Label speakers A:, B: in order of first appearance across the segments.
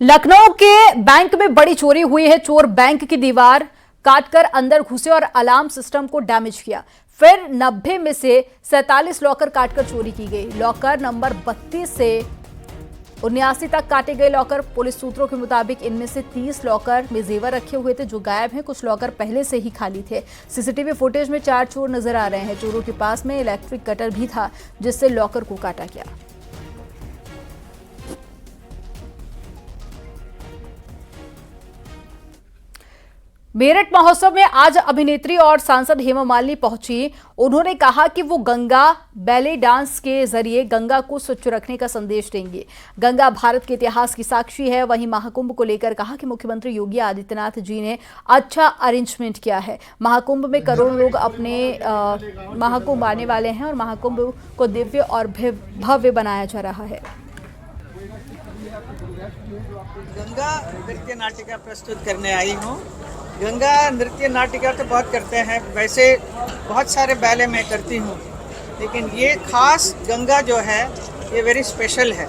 A: लखनऊ के बैंक में बड़ी चोरी हुई है। चोर बैंक की दीवार काटकर अंदर घुसे और अलार्म सिस्टम को डैमेज किया। फिर 90 में से 47 लॉकर काटकर चोरी की गई। लॉकर नंबर 32 से 79 तक काटे गए लॉकर। पुलिस सूत्रों के मुताबिक इनमें से 30 लॉकर में जेवर रखे हुए थे जो गायब हैं। कुछ लॉकर पहले से ही खाली थे। सीसीटीवी फुटेज में 4 चोर नजर आ रहे हैं। चोरों के पास में इलेक्ट्रिक कटर भी था जिससे लॉकर को काटा गया। मेरठ महोत्सव में आज अभिनेत्री और सांसद हेमा मालिनी पहुंची। उन्होंने कहा कि वो गंगा बैले डांस के जरिए गंगा को स्वच्छ रखने का संदेश देंगे। गंगा भारत के इतिहास की साक्षी है। वहीं महाकुंभ को लेकर कहा कि मुख्यमंत्री योगी आदित्यनाथ जी ने अच्छा अरेंजमेंट किया है। महाकुंभ में करोड़ों लोग अपने महाकुंभ आने वाले हैं और महाकुंभ को दिव्य और भव्य बनाया जा रहा है।
B: गंगा नृत्य नाटिका प्रस्तुत करने आई हूँ। गंगा नृत्य नाटिका तो बहुत करते हैं, वैसे बहुत सारे बैले मैं करती हूँ, लेकिन ये खास गंगा जो है ये वेरी स्पेशल है।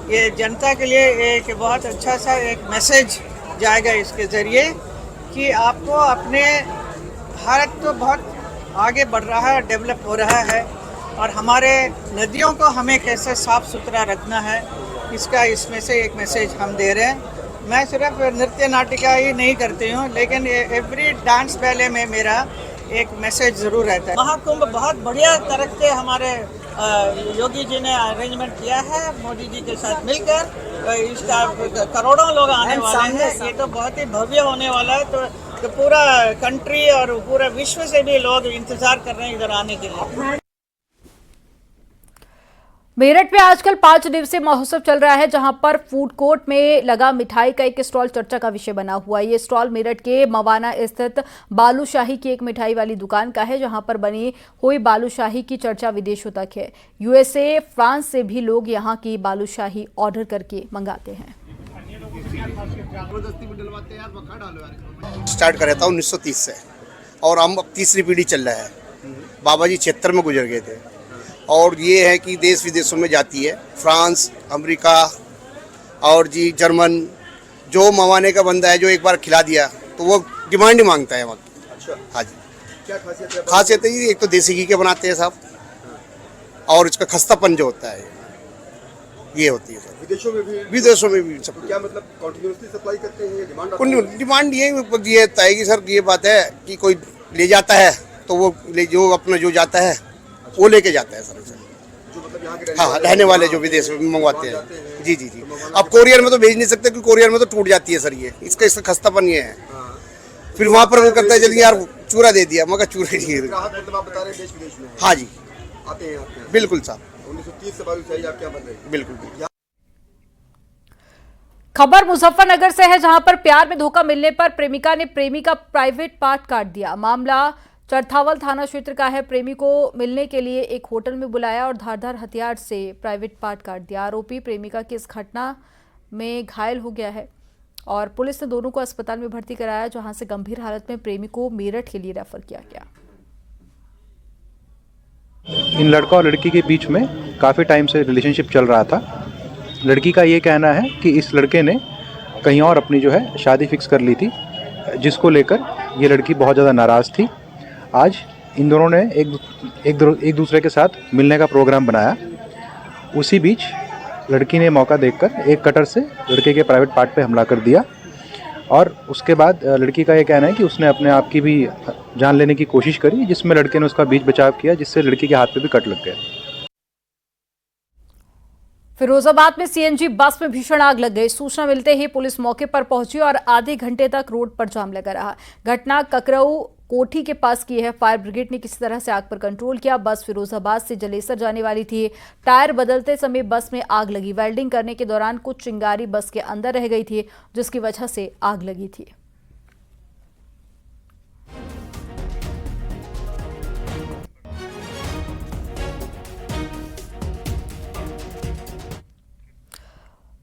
B: ये जनता के लिए एक बहुत अच्छा सा एक मैसेज जाएगा इसके ज़रिए कि आपको अपने भारत तो बहुत आगे बढ़ रहा है, डेवलप हो रहा है, और हमारे नदियों को हमें कैसे साफ़ सुथरा रखना है इसका इसमें से एक मैसेज हम दे रहे हैं। मैं सिर्फ नृत्य नाटिका ही नहीं करती हूँ, लेकिन एवरी डांस बैले में मेरा एक मैसेज ज़रूर रहता है। महाकुंभ बहुत बढ़िया तरह से हमारे योगी जी ने अरेंजमेंट किया है मोदी जी के साथ मिलकर। इसका करोड़ों लोग आने वाले हैं। ये तो बहुत ही भव्य होने वाला है। तो पूरा कंट्री और पूरा विश्व से भी लोग इंतज़ार कर रहे हैं इधर आने के लिए।
A: मेरठ में आजकल 5 दिवसीय महोत्सव चल रहा है, जहां पर फूड कोर्ट में लगा मिठाई का एक स्टॉल चर्चा का विषय बना हुआ है। ये स्टॉल मेरठ के मवाना स्थित बालूशाही की एक मिठाई वाली दुकान का है, जहां पर बनी हुई बालूशाही की चर्चा विदेशों तक है। यूएसए, फ्रांस से भी लोग यहां की बालूशाही ऑर्डर करके मंगाते हैं।
C: स्टार्ट करा था 1930 से और हम अब तीसरी पीढ़ी चल रहा है। बाबा जी 76 में गुजर गए थे और ये है कि देश विदेशों में जाती है। फ्रांस, अमेरिका और जी जर्मन, जो मवाने का बंदा है जो एक बार खिला दिया तो वो डिमांड ही मांगता है वहाँ। अच्छा, हाँ जी। क्या खासियत है? खासियत है जी, एक तो देसी घी के बनाते हैं साहब, और इसका खस्तापन जो होता है ये होती है सर। विदेशों में भी सब।
D: क्या मतलब कंटिन्यूअसली सप्लाई करते हैं?
C: डिमांड ये तय कि सर ये बात है कि कोई ले जाता है तो वो जो अपना जो जाता है वो लेके जाता है सर।
D: जो मतलब यहाँ के
C: हाँ, रहने वाले जो विदेश में मंगवाते हैं। जी जी जी। अब कोरियर में तो भेज नहीं सकते क्योंकि कोरियर में तो टूट जाती है सर। ये इसका खस्तापन ये है। फिर वहाँ पर वो करता है जल्दी यार चूरा दे दिया, मगर चूरा नहीं।
D: मतलब आप बता रहे हैं देश विदेश में?
C: हाँ जी,
D: आते हैं।
C: बिल्कुल साहब।
D: 1930 से बालूशाही आप क्या बन रहे हैं?
C: बिल्कुल।
A: खबर मुजफ्फरनगर से है, जहां पर प्यार में धोखा मिलने पर प्रेमिका ने प्रेमी का प्राइवेट पार्ट काट दिया। मामला चरथावल थाना क्षेत्र का है। प्रेमी को मिलने के लिए एक होटल में बुलाया और धारदार हथियार से प्राइवेट पार्ट काट दिया। आरोपी प्रेमिका की इस घटना में घायल हो गया है और पुलिस ने दोनों को अस्पताल में भर्ती कराया, जहां से गंभीर हालत में प्रेमी को मेरठ के लिए रेफर किया गया।
E: इन लड़का और लड़की के बीच में काफ़ी टाइम से रिलेशनशिप चल रहा था। लड़की का ये कहना है कि इस लड़के ने कहीं और अपनी जो है शादी फिक्स कर ली थी, जिसको लेकर ये लड़की बहुत ज़्यादा नाराज़ थी। आज इन दोनों ने एक दूसरे के साथ मिलने का प्रोग्राम बनाया। उसी बीच लड़की ने मौका देखकर एक कटर से लड़के के प्राइवेट पार्ट पे हमला कर दिया और उसके बाद लड़की का ये कहना है कि उसने अपने आप की भी जान लेने की कोशिश करी, जिसमें लड़के ने उसका बीच बचाव किया, जिससे लड़की के हाथ पे भी कट लग गया।
A: फिरोजाबाद में सीएनजी बस में भीषण आग लग गई। सूचना मिलते ही पुलिस मौके पर पहुंची और आधे घंटे तक रोड पर जाम लगा रहा। घटना ककरऊ कोठी के पास की है। फायर ब्रिगेड ने किसी तरह से आग पर कंट्रोल किया। बस फिरोजाबाद से जलेसर जाने वाली थी। टायर बदलते समय बस में आग लगी। वेल्डिंग करने के दौरान कुछ चिंगारी बस के अंदर रह गई थी, जिसकी वजह से आग लगी थी।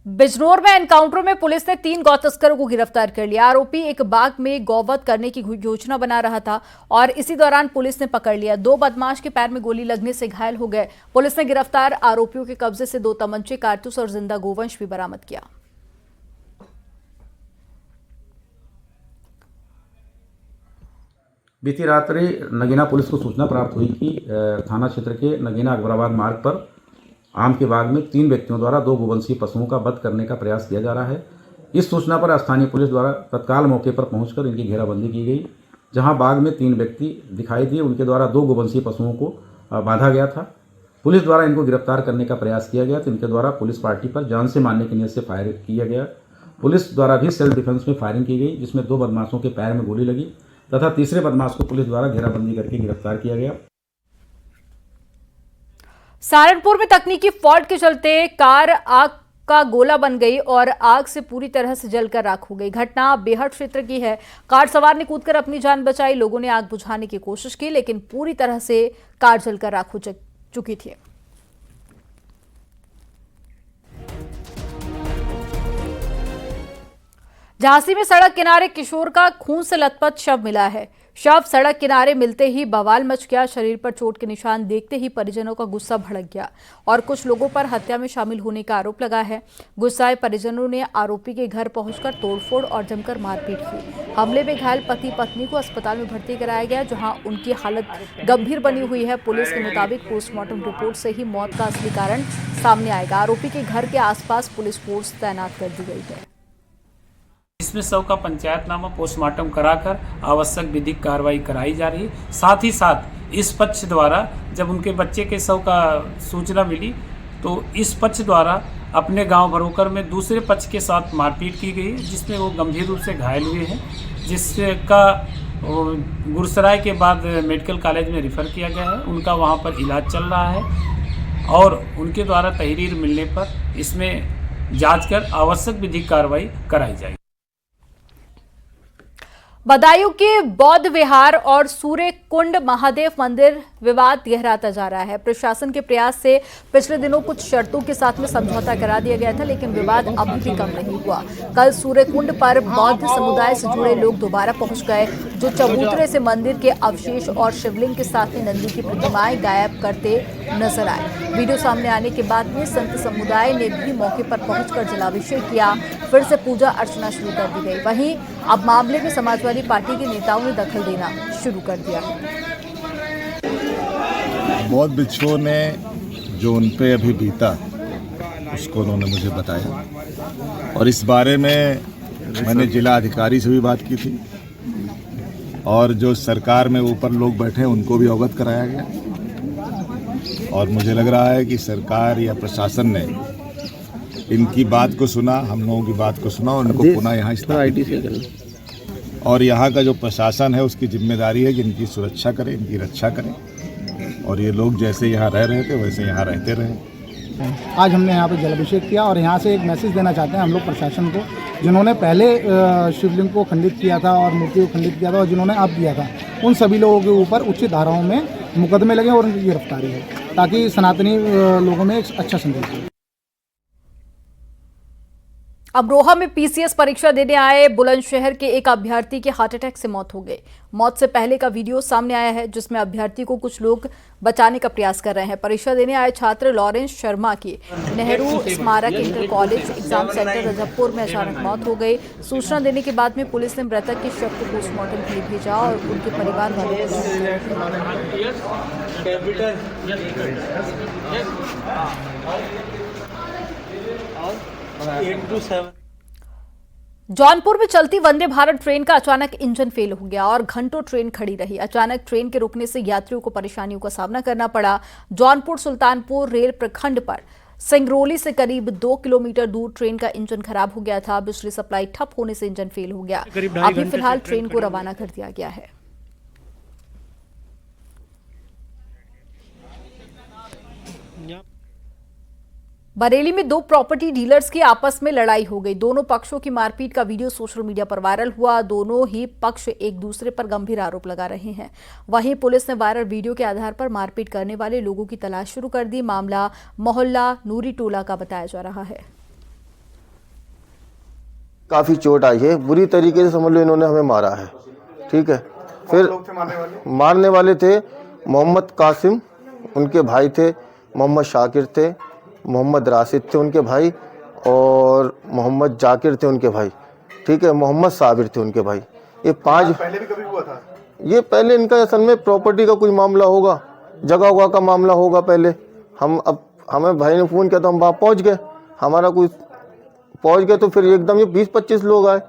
A: बिजनौर में एनकाउंटर में पुलिस ने 3 गौ तस्करों को गिरफ्तार कर लिया। आरोपी एक बाग में गौवध करने की योजना बना रहा था और इसी दौरान पुलिस ने पकड़ लिया। 2 बदमाश के पैर में गोली लगने से घायल हो गए। पुलिस ने गिरफ्तार आरोपियों के कब्जे से 2 तमंचे, कारतूस और जिंदा गोवंश भी बरामद किया।
F: बीती रात्रि नगीना पुलिस को सूचना प्राप्त हुई कि थाना क्षेत्र के नगीना अकबराबाद मार्ग पर आम के बाग में 3 व्यक्तियों द्वारा 2 गोवंशीय पशुओं का वध करने का प्रयास किया जा रहा है। इस सूचना पर स्थानीय पुलिस द्वारा तत्काल मौके पर पहुंचकर इनकी घेराबंदी की गई, जहां बाग में 3 व्यक्ति दिखाई दिए। उनके द्वारा 2 गोवंशीय पशुओं को बांधा गया था। पुलिस द्वारा इनको गिरफ्तार करने का प्रयास किया गया तो इनके द्वारा पुलिस पार्टी पर जान से मारने की नीयत से फायर किया गया। पुलिस द्वारा भी सेल्फ डिफेंस में फायरिंग की गई, जिसमें 2 बदमाशों के पैर में गोली लगी तथा तीसरे बदमाश को पुलिस द्वारा घेराबंदी करके गिरफ्तार किया गया।
A: सहारनपुर में तकनीकी फॉल्ट के चलते कार आग का गोला बन गई और आग से पूरी तरह से जलकर राख हो गई। घटना बेहट क्षेत्र की है। कार सवार ने कूदकर अपनी जान बचाई। लोगों ने आग बुझाने की कोशिश की, लेकिन पूरी तरह से कार जलकर राख हो चुकी थी। झांसी में सड़क किनारे किशोर का खून से लथपथ शव मिला है। शव सड़क किनारे मिलते ही बवाल मच गया। शरीर पर चोट के निशान देखते ही परिजनों का गुस्सा भड़क गया और कुछ लोगों पर हत्या में शामिल होने का आरोप लगा है। गुस्साए परिजनों ने आरोपी के घर पहुंचकर तोड़फोड़ और जमकर मारपीट की। हमले में घायल पति पत्नी को अस्पताल में भर्ती कराया गया, जहां उनकी हालत गंभीर बनी हुई है। पुलिस के मुताबिक पोस्टमार्टम रिपोर्ट से ही मौत का असली कारण सामने आएगा। आरोपी के घर के आसपास पुलिस फोर्स तैनात कर दी गई है।
G: इसमें शव का पंचायतनामा पोस्टमार्टम कराकर आवश्यक विधिक कार्रवाई कराई जा रही है। साथ ही साथ इस पक्ष द्वारा जब उनके बच्चे के शव का सूचना मिली तो इस पक्ष द्वारा अपने गांव भरोकर में दूसरे पक्ष के साथ मारपीट की गई, जिसमें वो गंभीर रूप से घायल हुए हैं, जिसका गुरसराय के बाद मेडिकल कॉलेज में रेफर किया गया है। उनका वहां पर इलाज चल रहा है और उनके द्वारा तहरीर मिलने पर इसमें जांच कर आवश्यक विधिक कार्रवाई कराई जाएगी।
A: बदायूं के बौद्ध विहार और सूर्य कुंड महादेव मंदिर विवाद गहराता जा रहा है। प्रशासन के प्रयास से पिछले दिनों कुछ शर्तों के साथ में समझौता करा दिया गया था, लेकिन विवाद अभी भी कम नहीं हुआ। कल सूर्य कुंड पर बौद्ध समुदाय से जुड़े लोग दोबारा पहुंच गए, जो चबूतरे से मंदिर के अवशेष और शिवलिंग के साथ में नंदी की प्रतिमाएं गायब करते नजर आए। वीडियो सामने आने के बाद में संत समुदाय ने भी मौके पर पहुंचकर जलाभिषेक किया। फिर से पूजा अर्चना शुरू कर दी गई। वहीं अब मामले में समाजवादी पार्टी के नेताओं ने दखल देना शुरू कर दिया है।
H: बौद्ध भिक्षुओं ने जो उन पे अभी बीता उसको उन्होंने मुझे बताया और इस बारे में मैंने जिला अधिकारी से भी बात की थी और जो सरकार में ऊपर लोग बैठे हैं उनको भी अवगत कराया गया और मुझे लग रहा है कि सरकार या प्रशासन ने इनकी बात को सुना, हम लोगों की बात को सुना और उनको पुनः यहाँ स्थापित किया। और यहाँ का जो प्रशासन है उसकी जिम्मेदारी है कि इनकी सुरक्षा करें, इनकी रक्षा करें और ये लोग जैसे यहाँ रह रहे थे वैसे यहाँ रहते रहें।
I: आज हमने यहाँ पर जलाभिषेक किया और यहाँ से एक मैसेज देना चाहते हैं हम लोग प्रशासन को, जिन्होंने पहले शिवलिंग को खंडित किया था और मूर्ति को खंडित किया था और जिन्होंने अब किया था, उन सभी लोगों के ऊपर उचित धाराओं में मुकदमे लगे और उनकी गिरफ्तारी हो, ताकि सनातनी लोगों में एक अच्छा संदेश हो।
A: अमरोहा में पीसीएस परीक्षा देने आए बुलंदशहर के एक अभ्यर्थी की हार्ट अटैक से मौत हो गई। मौत से पहले का वीडियो सामने आया है, जिसमें अभ्यर्थी को कुछ लोग बचाने का प्रयास कर रहे हैं। परीक्षा देने आए छात्र लॉरेंस शर्मा की नेहरू स्मारक inter college exam centre Rajabpur में अचानक मौत हो गई। सूचना देने के बाद में पुलिस ने मृतक के शव को पोस्टमार्टम के लिए भेजा और उनके परिवार वालों को। जौनपुर में चलती वंदे भारत ट्रेन का अचानक इंजन फेल हो गया और घंटों ट्रेन खड़ी रही। अचानक ट्रेन के रुकने से यात्रियों को परेशानियों का सामना करना पड़ा। जौनपुर सुल्तानपुर रेल प्रखंड पर सिंगरौली से करीब 2 किलोमीटर दूर ट्रेन का इंजन खराब हो गया था। बिजली सप्लाई ठप होने से इंजन फेल हो गया। अभी फिलहाल ट्रेन को रवाना कर दिया गया है। बरेली में 2 प्रॉपर्टी डीलर्स की आपस में लड़ाई हो गई। दोनों पक्षों की मारपीट का वीडियो सोशल मीडिया पर वायरल हुआ। दोनों ही पक्ष एक दूसरे पर गंभीर आरोप लगा रहे हैं। वहीं पुलिस ने वायरल वीडियो के आधार पर मारपीट करने वाले लोगों की तलाश शुरू कर दी। मामला मोहल्ला नूरी टोला का बताया जा रहा है।
J: काफी चोट आई है, बुरी तरीके से समझ लो इन्होंने हमें मारा है। ठीक है, फिर मारने वाले थे मोहम्मद कासिम, उनके भाई थे मोहम्मद शाकिर थे, मोहम्मद राशिद थे उनके भाई और मोहम्मद जाकिर थे उनके भाई। ठीक है, मोहम्मद साबिर थे उनके भाई। ये 5
D: पहले भी कभी हुआ था?
J: ये पहले इनका असल में प्रॉपर्टी का कोई मामला होगा, जगह उगह का मामला होगा पहले। हमें भाई ने फ़ोन किया तो हम वहाँ पहुँच गए, हमारा कोई पहुँच गए तो फिर एकदम ये 20-25 लोग आए।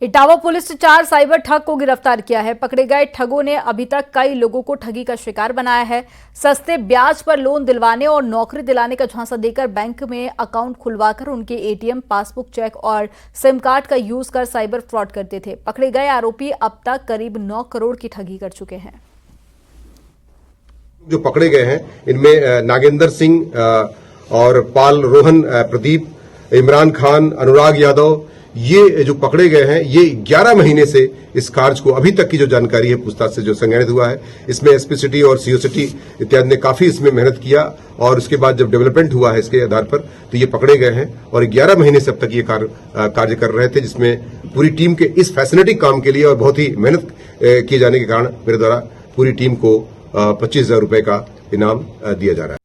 A: इटावा पुलिस ने 4 साइबर ठग को गिरफ्तार किया है। पकड़े गए ठगों ने अभी तक कई लोगों को ठगी का शिकार बनाया है। सस्ते ब्याज पर लोन दिलवाने और नौकरी दिलाने का झांसा देकर बैंक में अकाउंट खुलवाकर उनके एटीएम, पासबुक, चेक और सिम कार्ड का यूज कर साइबर फ्रॉड करते थे। पकड़े गए आरोपी अब तक करीब 9 करोड़ की ठगी कर चुके हैं।
K: जो पकड़े गए हैं इनमें नागेंद्र सिंह और पाल रोहन प्रदीप, इमरान खान, अनुराग यादव, ये जो पकड़े गए हैं ये 11 महीने से इस कार्य को, अभी तक की जो जानकारी है पूछताछ से जो संज्ञानित हुआ है, इसमें एसपी सिटी और सीओ सिटी इत्यादि ने काफी इसमें मेहनत किया और उसके बाद जब डेवलपमेंट हुआ है इसके आधार पर तो ये पकड़े गए हैं और 11 महीने से अब तक ये कार्य कर रहे थे, जिसमें पूरी टीम के इस फैसिनेटिंग काम के लिए और बहुत ही मेहनत किए जाने के कारण मेरे द्वारा पूरी टीम को 25,000 रुपए का इनाम दिया जा रहा है।